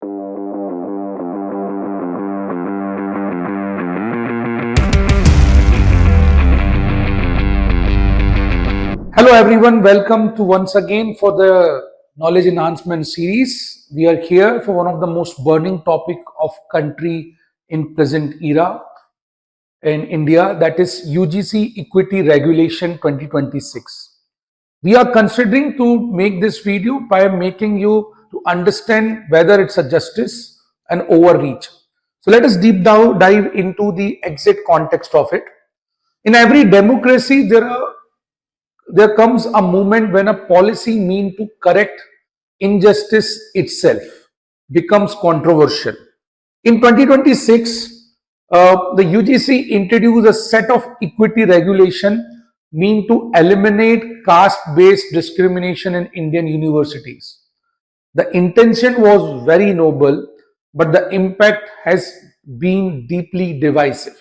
Hello everyone, welcome to once again for the knowledge enhancement series. We are here for one of the most burning topic of country in present era in India, that is UGC Equity Regulation 2026. We are considering to make this video by making you to understand whether it's a justice and overreach. So let us dive into the exact context of it. In every democracy, there comes a moment when a policy meant to correct injustice itself becomes controversial. In 2026, the UGC introduced a set of equity regulation meant to eliminate caste-based discrimination in Indian universities. The intention was very noble, but the impact has been deeply divisive.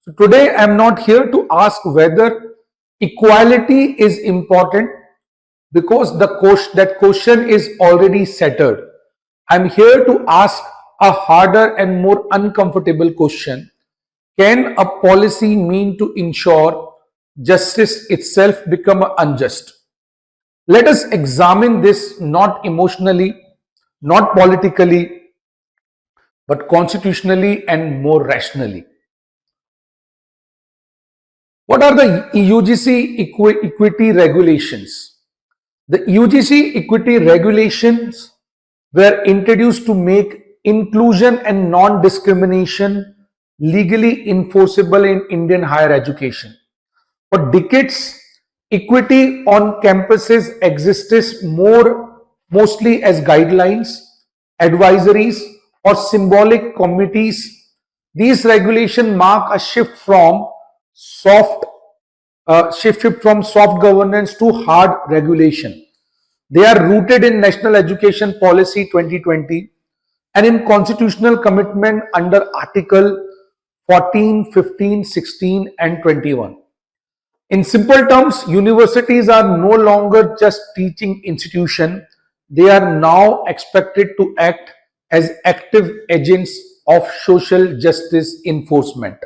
So today, I am not here to ask whether equality is important, because that question is already settled. I'm here to ask a harder and more uncomfortable question. Can a policy mean to ensure justice itself become unjust? Let us examine this not emotionally, not politically, but constitutionally and more rationally. What are the UGC equity regulations? The UGC equity regulations were introduced to make inclusion and non-discrimination legally enforceable in Indian higher education. For decades, equity on campuses existed mostly as guidelines, advisories, or symbolic committees. These regulations mark a shift from soft governance to hard regulation. They are rooted in National Education Policy 2020 and in constitutional commitment under Article 14, 15, 16 and 21. In simple terms, universities are no longer just teaching institutions. They are now expected to act as active agents of social justice enforcement.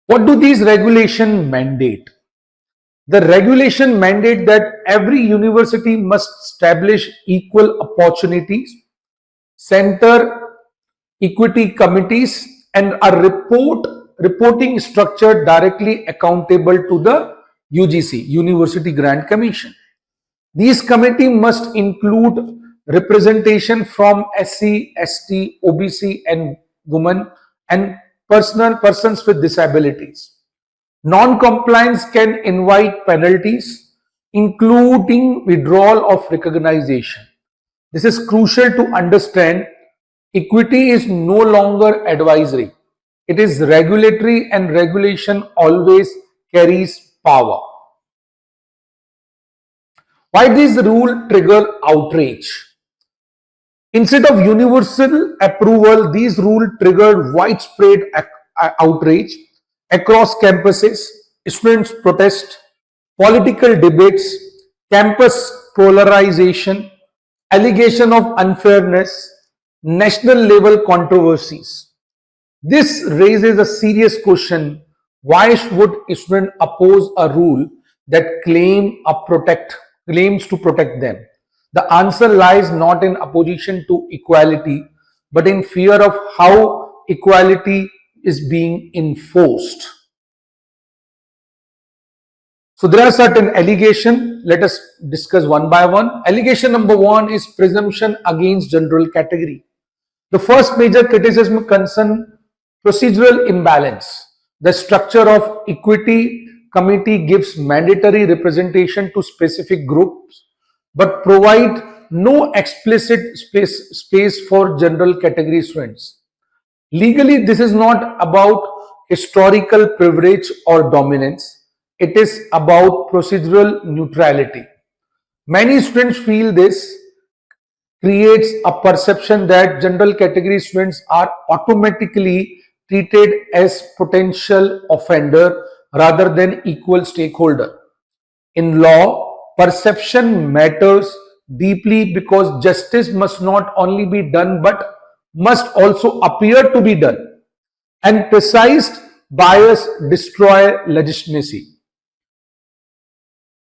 What do these regulations mandate? The regulation mandate that every university must establish equal opportunities, center equity committees, and a reporting structure directly accountable to the UGC, University Grant Commission. These committees must include representation from SC, ST, OBC and women and persons with disabilities. Non-compliance can invite penalties, including withdrawal of recognition. This is crucial to understand. Equity is no longer advisory. It is regulatory, and regulation always carries power. Why this rule trigger outrage? Instead of universal approval, these rules triggered widespread outrage across campuses. Students protest, political debates, campus polarization, allegation of unfairness, national level controversies. This raises a serious question: why would students oppose a rule that claims to protect them? The answer lies not in opposition to equality, but in fear of how equality is being enforced. So there are certain allegations. Let us discuss one by one. Allegation number one is presumption against general category. The first major criticism concerns procedural imbalance. The structure of equity committee gives mandatory representation to specific groups, but provide no explicit space for general category students. Legally, this is not about historical privilege or dominance. It is about procedural neutrality. Many students feel this creates a perception that general category students are automatically treated as potential offender rather than equal stakeholder. In law, perception matters deeply because justice must not only be done but must also appear to be done, and precise bias destroy legitimacy.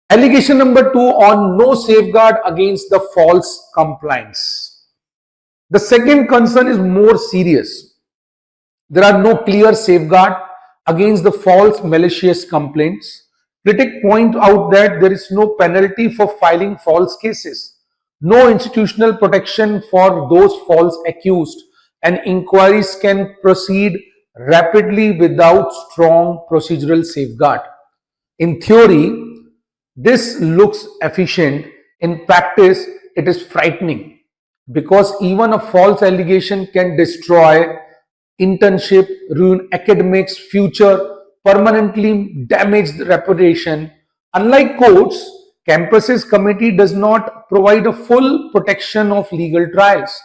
Allegation number 2 on no safeguard against the false compliance. The second concern is more serious. There are no clear safeguard against the false malicious complaints. Critics point out that there is no penalty for filing false cases, no institutional protection for those false accused, and inquiries can proceed rapidly without strong procedural safeguard. In theory, this looks efficient. In practice, it is frightening because even a false allegation can destroy internship, ruin academics, future, permanently damage the reputation. Unlike courts, campuses committee does not provide a full protection of legal trials.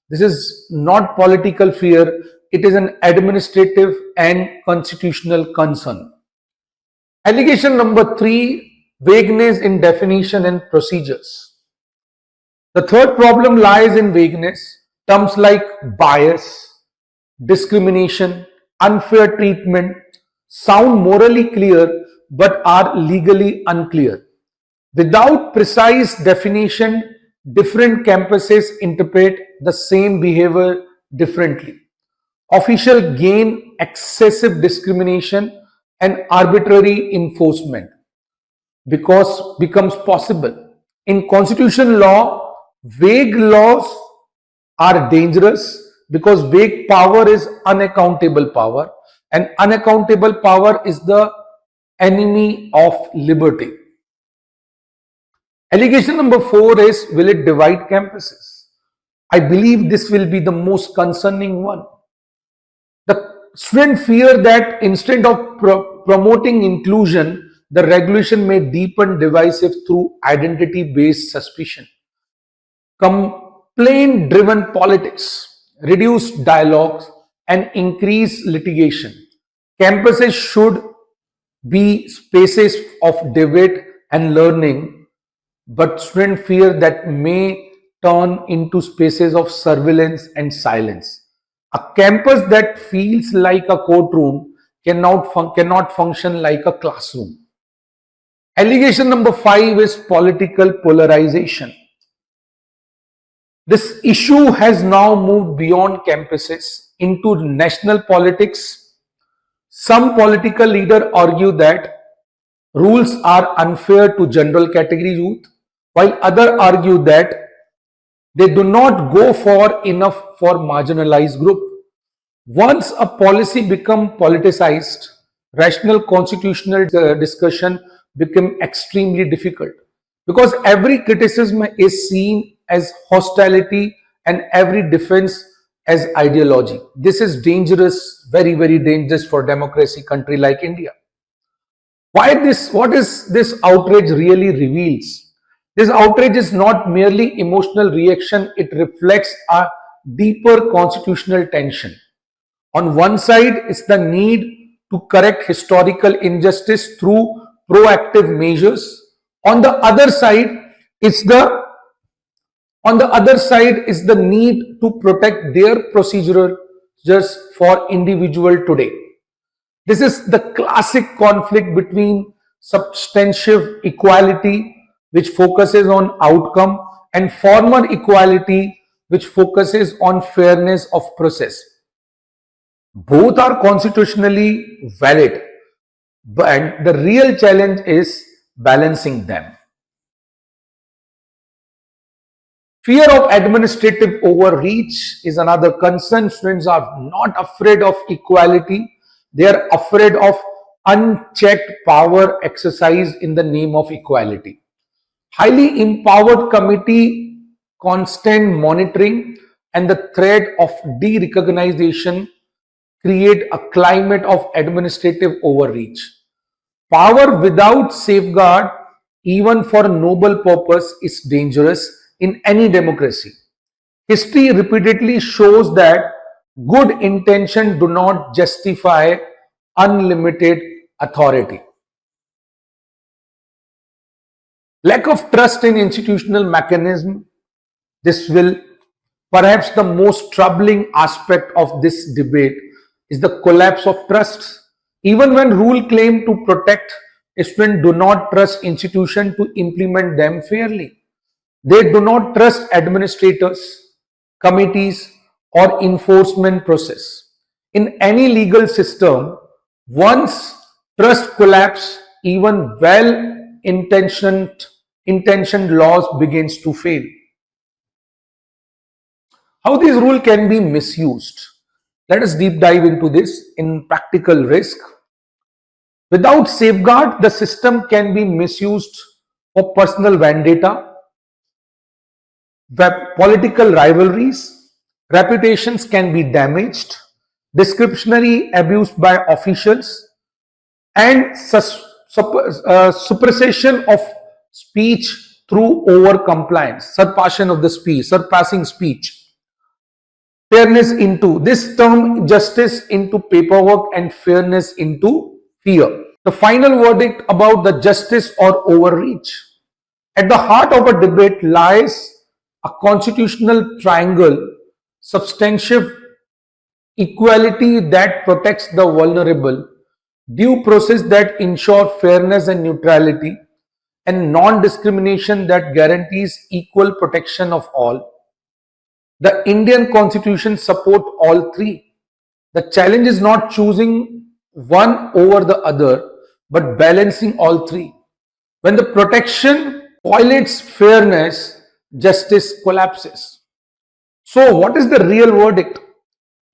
This is not political fear, it is an administrative and constitutional concern. Allegation number 3, vagueness in definition and procedures. The third problem lies in vagueness. Terms like bias, discrimination, unfair treatment sound morally clear but are legally unclear. Without precise definition, different campuses interpret the same behavior differently. Official gain excessive discrimination and arbitrary enforcement because becomes possible. In constitutional law, vague laws are dangerous because vague power is unaccountable power, and unaccountable power is the enemy of liberty. Allegation number 4 is, will it divide campuses? I believe this will be the most concerning one. The student fear that instead of promoting inclusion, the regulation may deepen divisive through identity-based suspicion. Complaint-driven politics, reduce dialogues, and increase litigation. Campuses should be spaces of debate and learning, but students fear that may turn into spaces of surveillance and silence. A campus that feels like a courtroom cannot function like a classroom. Allegation number 5 is political polarization. This issue has now moved beyond campuses into national politics. Some political leaders argue that rules are unfair to general category youth, while others argue that they do not go far enough for marginalized group. Once a policy becomes politicized, rational constitutional discussion become extremely difficult because every criticism is seen as hostility and every defense as ideology. This is dangerous, very, very dangerous for democracy country like India. Why this? What is this outrage really reveals? This outrage is not merely emotional reaction, it reflects a deeper constitutional tension. On one side is the need to correct historical injustice through proactive measures. On the other side is the need to protect their procedures for individual today. This is the classic conflict between substantive equality, which focuses on outcome, and formal equality, which focuses on fairness of process. Both are constitutionally valid, but the real challenge is balancing them. Fear of administrative overreach is another concern. Students are not afraid of equality, they are afraid of unchecked power exercised in the name of equality. Highly empowered committee, constant monitoring, and the threat of de-recognition create a climate of administrative overreach. Power without safeguard, even for a noble purpose, is dangerous in any democracy. History repeatedly shows that good intention do not justify unlimited authority. Lack of trust in institutional mechanism. This will perhaps the most troubling aspect of this debate is the collapse of trust. Even when rule claim to protect, students do not trust institution to implement them fairly. They do not trust administrators, committees, or enforcement process. In any legal system, once trust collapse, even intentioned laws begins to fail. How this rule can be misused? Let us deep dive into this in practical risk. Without safeguard, the system can be misused for personal vendetta, political rivalries, reputations can be damaged, discretionary abuse by officials, and suppression of speech through over compliance, surpassing speech. Fairness into this term, justice into paperwork and fairness into fear. The final verdict about the justice or overreach. At the heart of a debate lies a constitutional triangle, substantive equality that protects the vulnerable, due process that ensure fairness and neutrality, and non-discrimination that guarantees equal protection of all. The Indian Constitution support all three. The challenge is not choosing one over the other, but balancing all three. When the protection violates fairness, justice collapses. So what is the real verdict?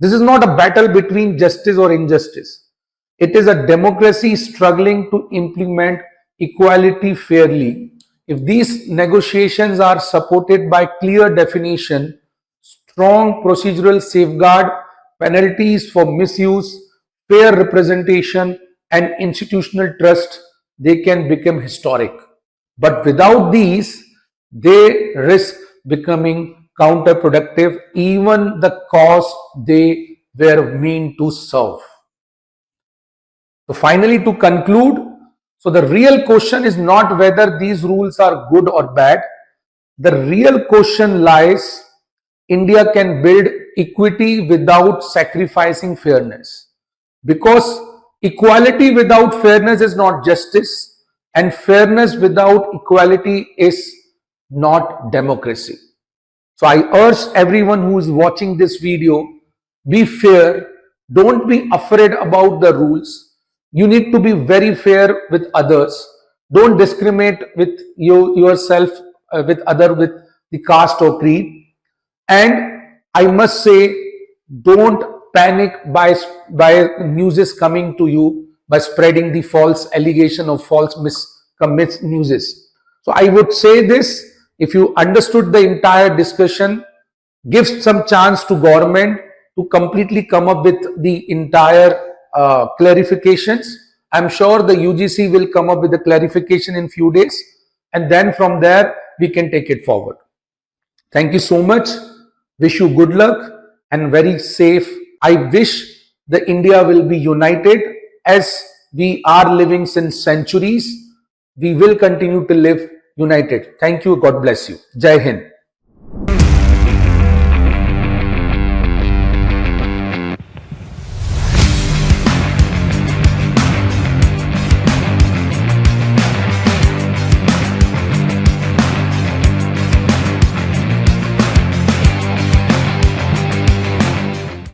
This is not a battle between justice or injustice. It is a democracy struggling to implement equality fairly. If these negotiations are supported by clear definition, strong procedural safeguard, penalties for misuse, fair representation, and institutional trust, they can become historic. But without these, they risk becoming counterproductive, even the cause they were meant to serve. So finally, to conclude, so the real question is not whether these rules are good or bad. The real question lies, India can build equity without sacrificing fairness. Because equality without fairness is not justice, and fairness without equality is not democracy. So I urge everyone who is watching this video, be fair, don't be afraid about the rules. You need to be very fair with others. Don't discriminate with yourself with the caste or creed. And I must say, don't panic by news coming to you by spreading the false allegation or false news. So I would say this, if you understood the entire discussion, give some chance to government to completely come up with the entire clarifications. I'm sure the UGC will come up with the clarification in few days, and then from there we can take it forward. Thank you so much. Wish you good luck and very safe. I wish the India will be united as we are living since centuries. We will continue to live united. Thank you. God bless you. Jai Hind.